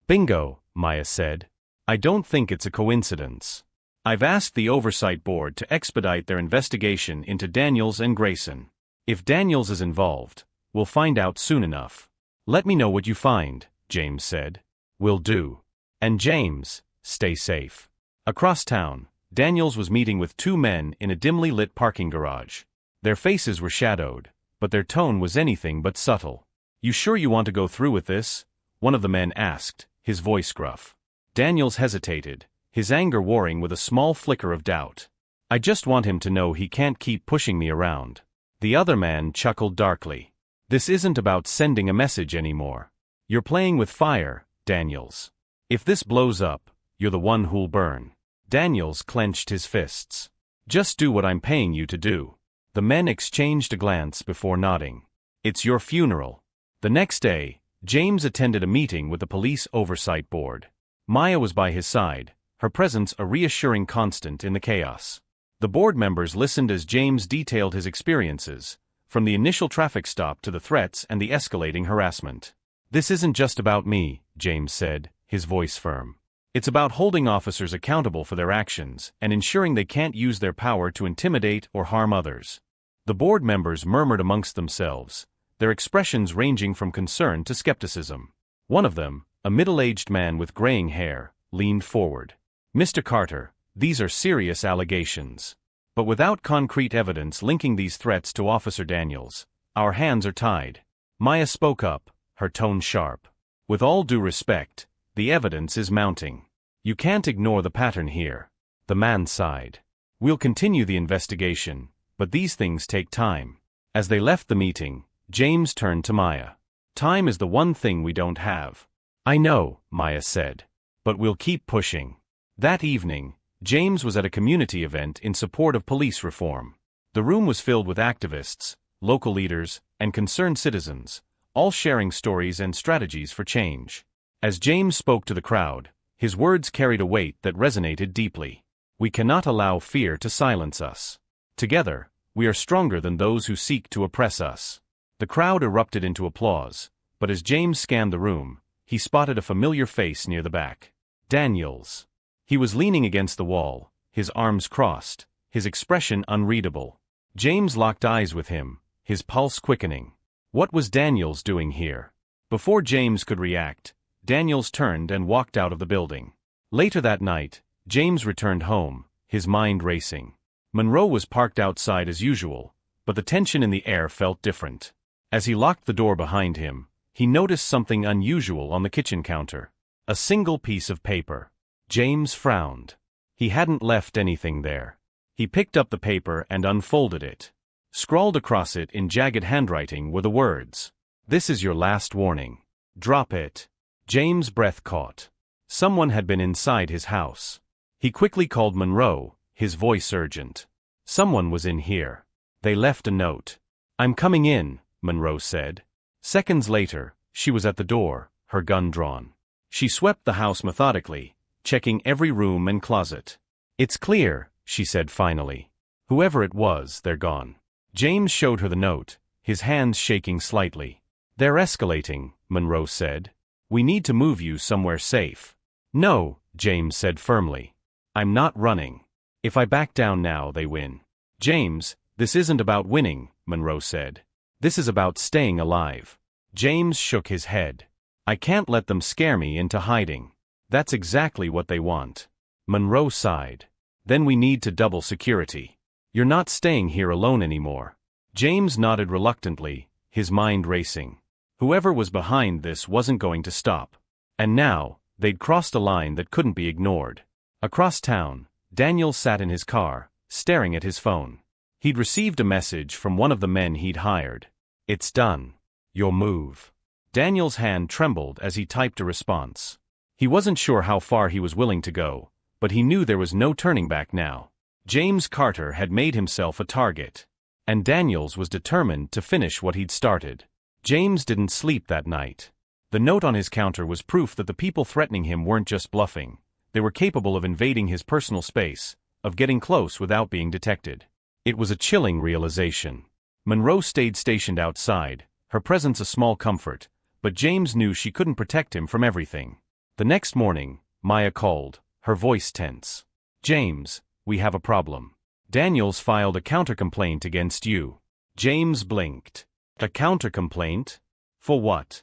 "Bingo," Maya said. "I don't think it's a coincidence. I've asked the Oversight Board to expedite their investigation into Daniels and Grayson. If Daniels is involved, we'll find out soon enough." "Let me know what you find," James said. "Will do. And James, stay safe." Across town, Daniels was meeting with two men in a dimly lit parking garage. Their faces were shadowed, but their tone was anything but subtle. "You sure you want to go through with this?" one of the men asked, his voice gruff. Daniels hesitated, his anger warring with a small flicker of doubt. "I just want him to know he can't keep pushing me around." The other man chuckled darkly. "This isn't about sending a message anymore. You're playing with fire, Daniels. If this blows up, you're the one who'll burn." Daniels clenched his fists. "Just do what I'm paying you to do." The men exchanged a glance before nodding. "It's your funeral." The next day, James attended a meeting with the Police Oversight Board. Maya was by his side, her presence a reassuring constant in the chaos. The board members listened as James detailed his experiences, from the initial traffic stop to the threats and the escalating harassment. "This isn't just about me," James said, his voice firm. "It's about holding officers accountable for their actions and ensuring they can't use their power to intimidate or harm others." The board members murmured amongst themselves, their expressions ranging from concern to skepticism. One of them, a middle-aged man with graying hair, leaned forward. "Mr. Carter, these are serious allegations. But without concrete evidence linking these threats to Officer Daniels, our hands are tied." Maya spoke up, her tone sharp. "With all due respect, the evidence is mounting. You can't ignore the pattern here." The man sighed. "We'll continue the investigation, but these things take time." As they left the meeting, James turned to Maya. "Time is the one thing we don't have." "I know," Maya said. "But we'll keep pushing." That evening, James was at a community event in support of police reform. The room was filled with activists, local leaders, and concerned citizens, all sharing stories and strategies for change. As James spoke to the crowd, his words carried a weight that resonated deeply. We cannot allow fear to silence us. Together, we are stronger than those who seek to oppress us. The crowd erupted into applause, but as James scanned the room, he spotted a familiar face near the back. Daniels. He was leaning against the wall, his arms crossed, his expression unreadable. James locked eyes with him, his pulse quickening. What was Daniels doing here? Before James could react, Daniels turned and walked out of the building. Later that night, James returned home, his mind racing. Monroe was parked outside as usual, but the tension in the air felt different. As he locked the door behind him, he noticed something unusual on the kitchen counter. A single piece of paper. James frowned. He hadn't left anything there. He picked up the paper and unfolded it. Scrawled across it in jagged handwriting were the words, "This is your last warning. Drop it." James' breath caught. Someone had been inside his house. He quickly called Monroe, his voice urgent. Someone was in here. They left a note. "I'm coming in," Monroe said. Seconds later, she was at the door, her gun drawn. She swept the house methodically, checking every room and closet. "It's clear," she said finally. "Whoever it was, they're gone." James showed her the note, his hands shaking slightly. "They're escalating," Monroe said. "We need to move you somewhere safe." "No," James said firmly. "I'm not running. If I back down now, they win." "James, this isn't about winning," Monroe said. "This is about staying alive." James shook his head. "I can't let them scare me into hiding. That's exactly what they want." Monroe sighed. "Then we need to double security. You're not staying here alone anymore." James nodded reluctantly, his mind racing. Whoever was behind this wasn't going to stop. And now, they'd crossed a line that couldn't be ignored. Across town, Daniel sat in his car, staring at his phone. He'd received a message from one of the men he'd hired. "It's done. Your move." Daniel's hand trembled as he typed a response. He wasn't sure how far he was willing to go, but he knew there was no turning back now. James Carter had made himself a target, and Daniels was determined to finish what he'd started. James didn't sleep that night. The note on his counter was proof that the people threatening him weren't just bluffing. They were capable of invading his personal space, of getting close without being detected. It was a chilling realization. Monroe stayed stationed outside, her presence a small comfort, but James knew she couldn't protect him from everything. The next morning, Maya called, her voice tense. "James, we have a problem. Daniels filed a counter-complaint against you." James blinked. "A counter-complaint? For what?"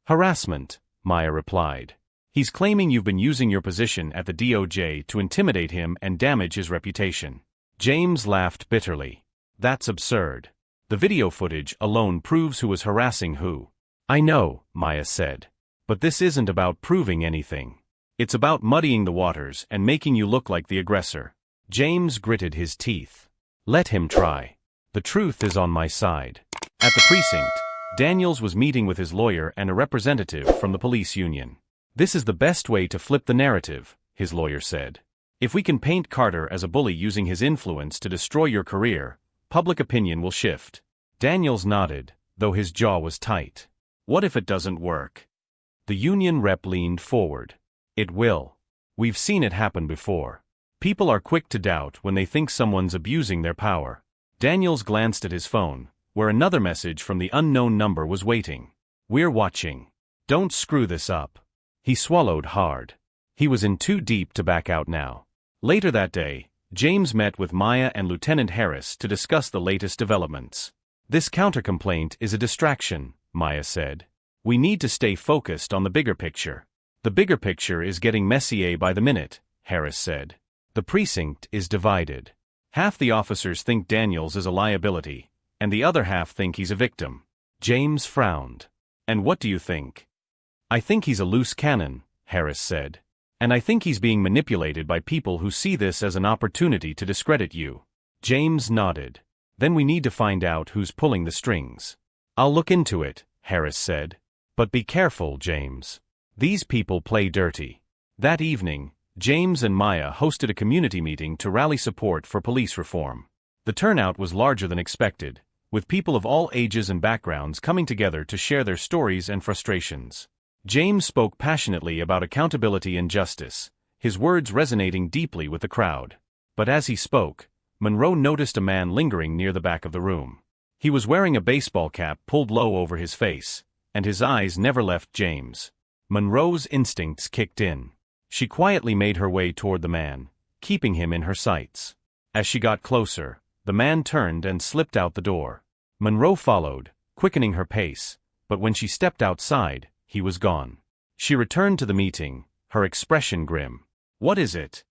"Harassment," Maya replied. "He's claiming you've been using your position at the DOJ to intimidate him and damage his reputation." James laughed bitterly. "That's absurd. The video footage alone proves who was harassing who." "I know," Maya said. "But this isn't about proving anything. It's about muddying the waters and making you look like the aggressor." James gritted his teeth. "Let him try. The truth is on my side." At the precinct, Daniels was meeting with his lawyer and a representative from the police union. "This is the best way to flip the narrative," his lawyer said. "If we can paint Carter as a bully using his influence to destroy your career, public opinion will shift." Daniels nodded, though his jaw was tight. "What if it doesn't work?" The union rep leaned forward. "It will. We've seen it happen before. People are quick to doubt when they think someone's abusing their power." Daniels glanced at his phone, where another message from the unknown number was waiting. "We're watching. Don't screw this up." He swallowed hard. He was in too deep to back out now. Later that day, James met with Maya and Lieutenant Harris to discuss the latest developments. "This counter-complaint is a distraction," Maya said. "We need to stay focused on the bigger picture." "The bigger picture is getting messier by the minute," Harris said. "The precinct is divided. Half the officers think Daniels is a liability, and the other half think he's a victim." James frowned. "And what do you think?" "I think he's a loose cannon," Harris said. "And I think he's being manipulated by people who see this as an opportunity to discredit you." James nodded. "Then we need to find out who's pulling the strings." "I'll look into it," Harris said. "But be careful, James. These people play dirty." That evening, James and Maya hosted a community meeting to rally support for police reform. The turnout was larger than expected, with people of all ages and backgrounds coming together to share their stories and frustrations. James spoke passionately about accountability and justice, his words resonating deeply with the crowd. But as he spoke, Monroe noticed a man lingering near the back of the room. He was wearing a baseball cap pulled low over his face, and his eyes never left James. Monroe's instincts kicked in. She quietly made her way toward the man, keeping him in her sights. As she got closer, the man turned and slipped out the door. Monroe followed, quickening her pace, but when she stepped outside, he was gone. She returned to the meeting, her expression grim. "What is it?"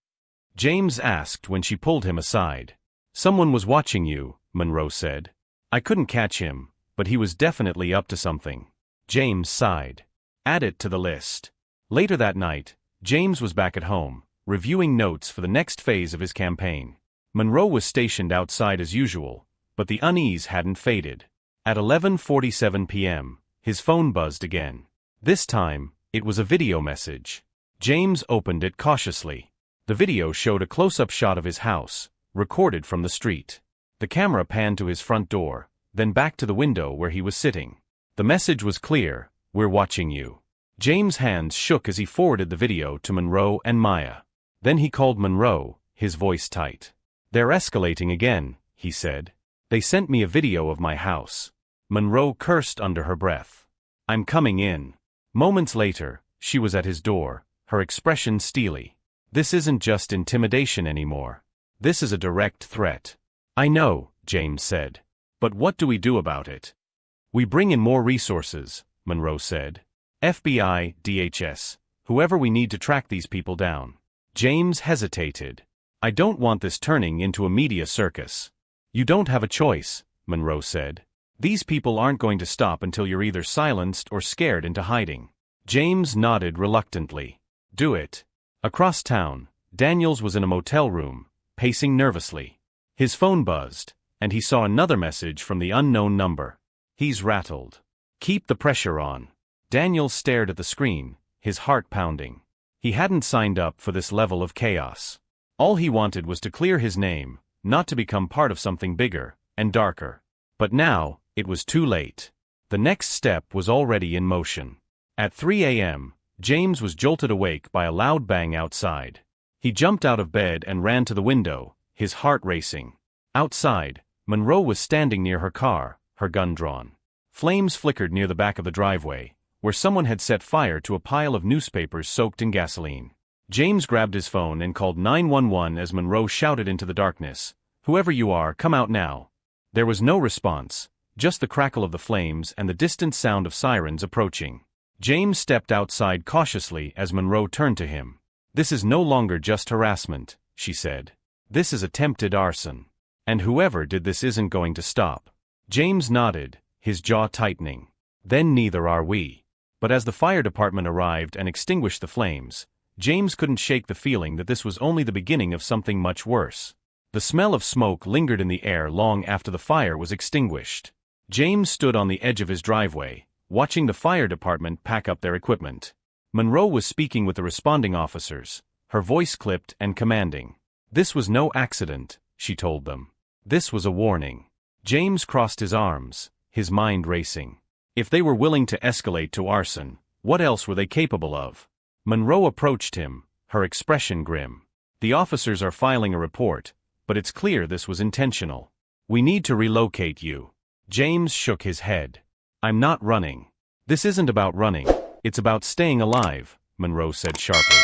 James asked when she pulled him aside. "Someone was watching you," Monroe said. "I couldn't catch him, but he was definitely up to something." James sighed. "Add it to the list." Later that night, James was back at home, reviewing notes for the next phase of his campaign. Monroe was stationed outside as usual, but the unease hadn't faded. At 11:47 p.m., his phone buzzed again. This time, it was a video message. James opened it cautiously. The video showed a close-up shot of his house, recorded from the street. The camera panned to his front door, then back to the window where he was sitting. The message was clear: "We're watching you." James' hands shook as he forwarded the video to Monroe and Maya. Then he called Monroe, his voice tight. "They're escalating again," he said. "They sent me a video of my house." Monroe cursed under her breath. "I'm coming in." Moments later, she was at his door, her expression steely. "This isn't just intimidation anymore. This is a direct threat." "I know," James said. "But what do we do about it?" "We bring in more resources," Monroe said. "FBI, DHS, whoever we need to track these people down." James hesitated. "I don't want this turning into a media circus." "You don't have a choice," Monroe said. "These people aren't going to stop until you're either silenced or scared into hiding." James nodded reluctantly. "Do it." Across town, Daniels was in a motel room, pacing nervously. His phone buzzed, and he saw another message from the unknown number. "He's rattled. Keep the pressure on." Daniels stared at the screen, his heart pounding. He hadn't signed up for this level of chaos. All he wanted was to clear his name, not to become part of something bigger and darker. But now, it was too late. The next step was already in motion. At 3 a.m., James was jolted awake by a loud bang outside. He jumped out of bed and ran to the window, his heart racing. Outside, Monroe was standing near her car, her gun drawn. Flames flickered near the back of the driveway, where someone had set fire to a pile of newspapers soaked in gasoline. James grabbed his phone and called 911 as Monroe shouted into the darkness, "Whoever you are, come out now." There was no response, just the crackle of the flames and the distant sound of sirens approaching. James stepped outside cautiously as Monroe turned to him. "This is no longer just harassment," she said. "This is attempted arson. And whoever did this isn't going to stop." James nodded, his jaw tightening. "Then neither are we." But as the fire department arrived and extinguished the flames, James couldn't shake the feeling that this was only the beginning of something much worse. The smell of smoke lingered in the air long after the fire was extinguished. James stood on the edge of his driveway, watching the fire department pack up their equipment. Monroe was speaking with the responding officers, her voice clipped and commanding. "This was no accident," she told them. "This was a warning." James crossed his arms, his mind racing. If they were willing to escalate to arson, what else were they capable of? Monroe approached him, her expression grim. "The officers are filing a report, but it's clear this was intentional. We need to relocate you." James shook his head. "I'm not running." "This isn't about running, it's about staying alive," Monroe said sharply.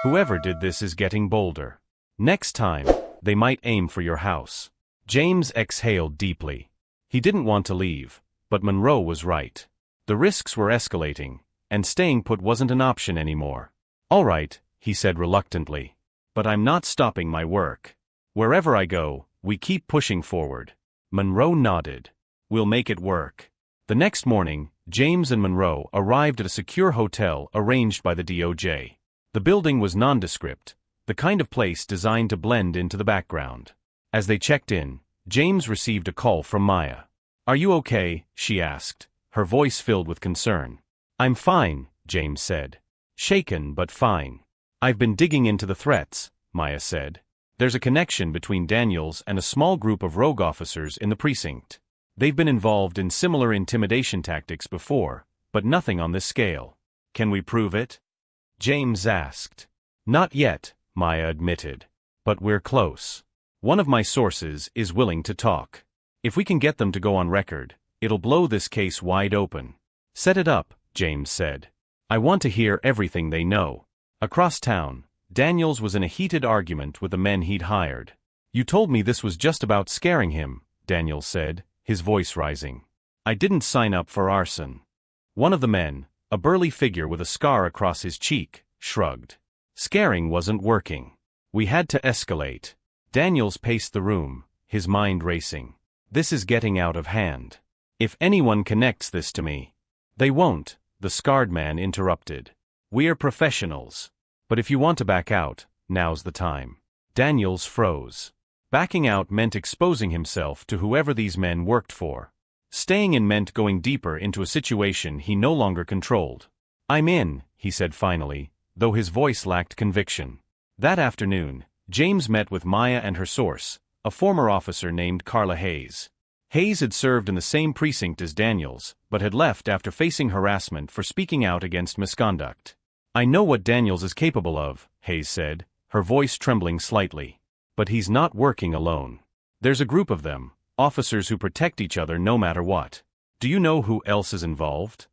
"Whoever did this is getting bolder. Next time, they might aim for your house." James exhaled deeply. He didn't want to leave, but Monroe was right. The risks were escalating, and staying put wasn't an option anymore. "All right," he said reluctantly. "But I'm not stopping my work. Wherever I go, we keep pushing forward." Monroe nodded. "We'll make it work." The next morning, James and Monroe arrived at a secure hotel arranged by the DOJ. The building was nondescript, the kind of place designed to blend into the background. As they checked in, James received a call from Maya. "Are you okay?" she asked, her voice filled with concern. "I'm fine," James said. "Shaken but fine." "I've been digging into the threats," Maya said. "There's a connection between Daniels and a small group of rogue officers in the precinct. They've been involved in similar intimidation tactics before, but nothing on this scale." Can we prove it? James asked. Not yet, Maya admitted. But we're close. One of my sources is willing to talk. If we can get them to go on record, it'll blow this case wide open. Set it up, James said. I want to hear everything they know. Across town, Daniels was in a heated argument with the men he'd hired. You told me this was just about scaring him, Daniels said, his voice rising. I didn't sign up for arson. One of the men, a burly figure with a scar across his cheek, shrugged. Scaring wasn't working. We had to escalate. Daniels paced the room, his mind racing. This is getting out of hand. If anyone connects this to me. They won't, the scarred man interrupted. We're professionals. But if you want to back out, now's the time. Daniels froze. Backing out meant exposing himself to whoever these men worked for. Staying in meant going deeper into a situation he no longer controlled. I'm in, he said finally, though his voice lacked conviction. That afternoon, James met with Maya and her source, a former officer named Carla Hayes. Hayes had served in the same precinct as Daniels, but had left after facing harassment for speaking out against misconduct. I know what Daniels is capable of, Hayes said, her voice trembling slightly. But he's not working alone. There's a group of them, officers who protect each other no matter what. Do you know who else is involved?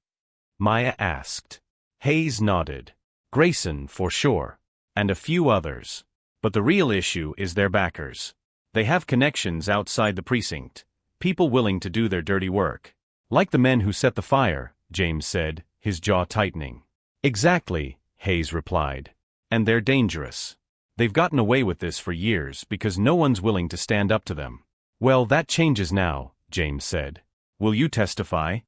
Maya asked. Hayes nodded. Grayson, for sure. And a few others. But the real issue is their backers. They have connections outside the precinct. People willing to do their dirty work. Like the men who set the fire, James said, his jaw tightening. Exactly, Hayes replied. And they're dangerous. They've gotten away with this for years because no one's willing to stand up to them. Well, that changes now, James said. Will you testify?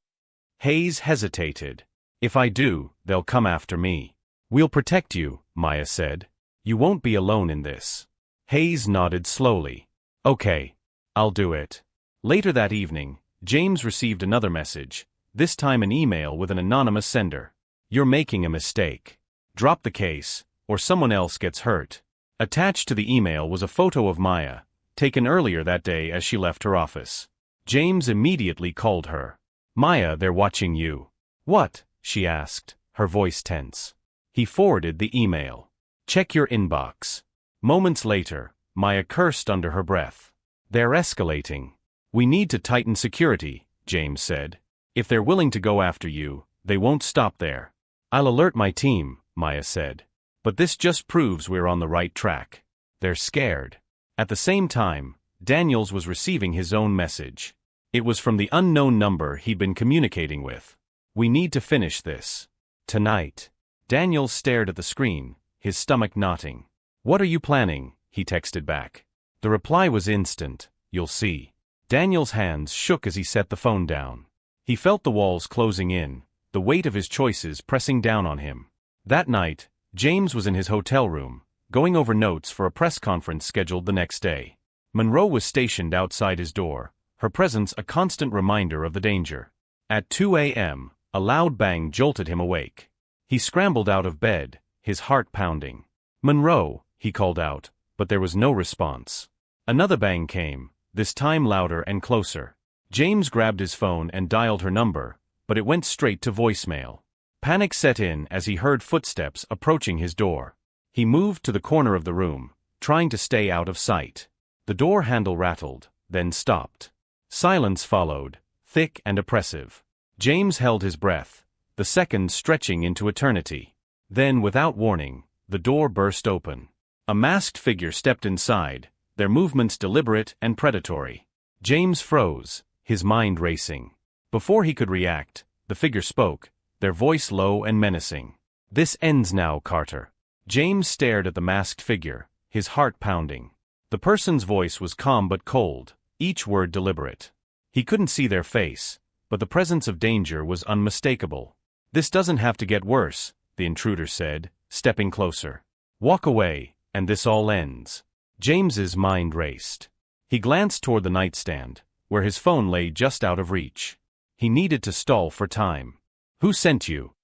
Hayes hesitated. If I do, they'll come after me. We'll protect you, Maya said. You won't be alone in this. Hayes nodded slowly. Okay. I'll do it. Later that evening, James received another message, this time an email with an anonymous sender. You're making a mistake. Drop the case, or someone else gets hurt. Attached to the email was a photo of Maya, taken earlier that day as she left her office. James immediately called her. Maya, they're watching you. What? She asked, her voice tense. He forwarded the email. Check your inbox. Moments later, Maya cursed under her breath. They're escalating. We need to tighten security, James said. If they're willing to go after you, they won't stop there. I'll alert my team, Maya said. But this just proves we're on the right track. They're scared. At the same time, Daniels was receiving his own message. It was from the unknown number he'd been communicating with. We need to finish this. Tonight. Daniels stared at the screen, his stomach knotting. What are you planning? He texted back. The reply was instant. You'll see. Daniels' hands shook as he set the phone down. He felt the walls closing in, the weight of his choices pressing down on him. That night, James was in his hotel room, going over notes for a press conference scheduled the next day. Monroe was stationed outside his door, her presence a constant reminder of the danger. At 2 a.m., a loud bang jolted him awake. He scrambled out of bed, his heart pounding. Monroe, he called out, but there was no response. Another bang came, this time louder and closer. James grabbed his phone and dialed her number, but it went straight to voicemail. Panic set in as he heard footsteps approaching his door. He moved to the corner of the room, trying to stay out of sight. The door handle rattled, then stopped. Silence followed, thick and oppressive. James held his breath, the seconds stretching into eternity. Then, without warning, the door burst open. A masked figure stepped inside, their movements deliberate and predatory. James froze, his mind racing. Before he could react, the figure spoke, their voice low and menacing. This ends now, Carter. James stared at the masked figure, his heart pounding. The person's voice was calm but cold, each word deliberate. He couldn't see their face, but the presence of danger was unmistakable. This doesn't have to get worse, the intruder said, stepping closer. Walk away, and this all ends. James's mind raced. He glanced toward the nightstand, where his phone lay just out of reach. He needed to stall for time. Who sent you?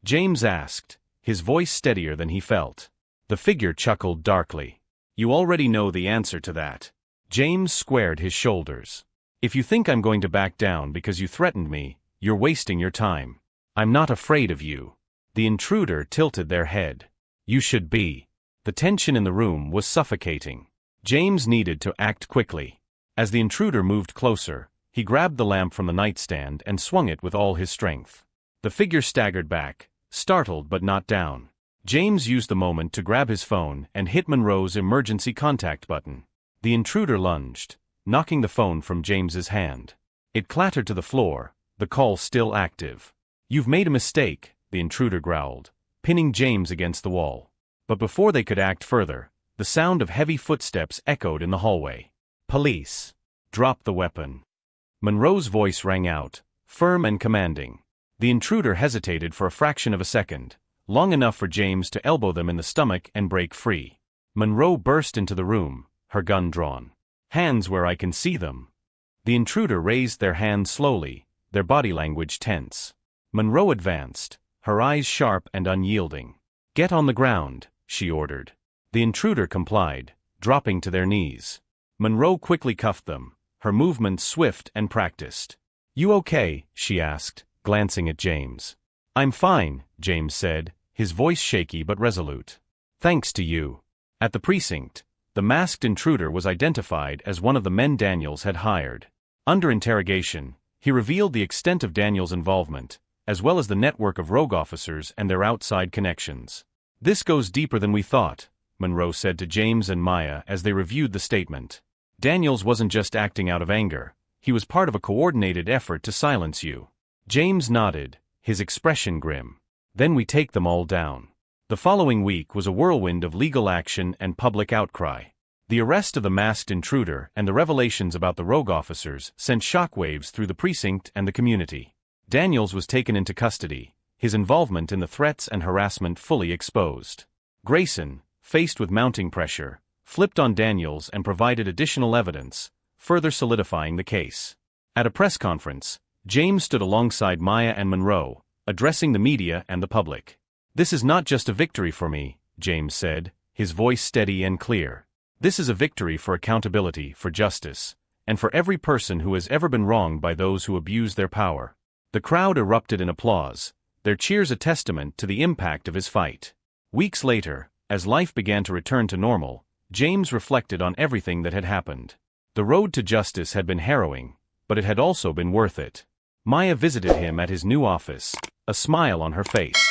James asked, his voice steadier than he felt. The figure chuckled darkly. You already know the answer to that. James squared his shoulders. If you think I'm going to back down because you threatened me, you're wasting your time. I'm not afraid of you. The intruder tilted their head. You should be. The tension in the room was suffocating. James needed to act quickly. As the intruder moved closer, he grabbed the lamp from the nightstand and swung it with all his strength. The figure staggered back, startled but not down. James used the moment to grab his phone and hit Monroe's emergency contact button. The intruder lunged, knocking the phone from James's hand. It clattered to the floor, the call still active. You've made a mistake, the intruder growled, pinning James against the wall. But before they could act further, the sound of heavy footsteps echoed in the hallway. Police. Drop the weapon. Monroe's voice rang out, firm and commanding. The intruder hesitated for a fraction of a second, long enough for James to elbow them in the stomach and break free. Monroe burst into the room, her gun drawn. Hands where I can see them. The intruder raised their hands slowly, their body language tense. Monroe advanced, her eyes sharp and unyielding. Get on the ground, she ordered. The intruder complied, dropping to their knees. Monroe quickly cuffed them, her movements swift and practiced. You okay? She asked, glancing at James. I'm fine, James said, his voice shaky but resolute. Thanks to you. At the precinct, the masked intruder was identified as one of the men Daniels had hired. Under interrogation, he revealed the extent of Daniels' involvement, as well as the network of rogue officers and their outside connections. This goes deeper than we thought, Monroe said to James and Maya as they reviewed the statement. Daniels wasn't just acting out of anger, he was part of a coordinated effort to silence you. James nodded, his expression grim. Then we take them all down. The following week was a whirlwind of legal action and public outcry. The arrest of the masked intruder and the revelations about the rogue officers sent shockwaves through the precinct and the community. Daniels was taken into custody, his involvement in the threats and harassment fully exposed. Grayson, faced with mounting pressure, flipped on Daniels and provided additional evidence, further solidifying the case. At a press conference, James stood alongside Maya and Monroe, addressing the media and the public. This is not just a victory for me, James said, his voice steady and clear. This is a victory for accountability, for justice, and for every person who has ever been wronged by those who abuse their power. The crowd erupted in applause, their cheers a testament to the impact of his fight. Weeks later, as life began to return to normal, James reflected on everything that had happened. The road to justice had been harrowing, but it had also been worth it. Maya visited him at his new office, a smile on her face.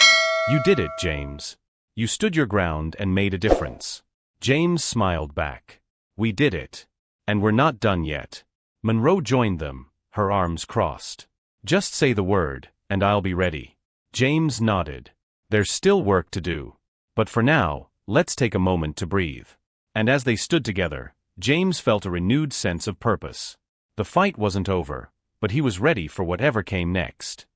You did it, James. You stood your ground and made a difference. James smiled back. We did it. And we're not done yet. Monroe joined them, her arms crossed. Just say the word, and I'll be ready. James nodded. There's still work to do. But for now, let's take a moment to breathe. And as they stood together, James felt a renewed sense of purpose. The fight wasn't over, but he was ready for whatever came next.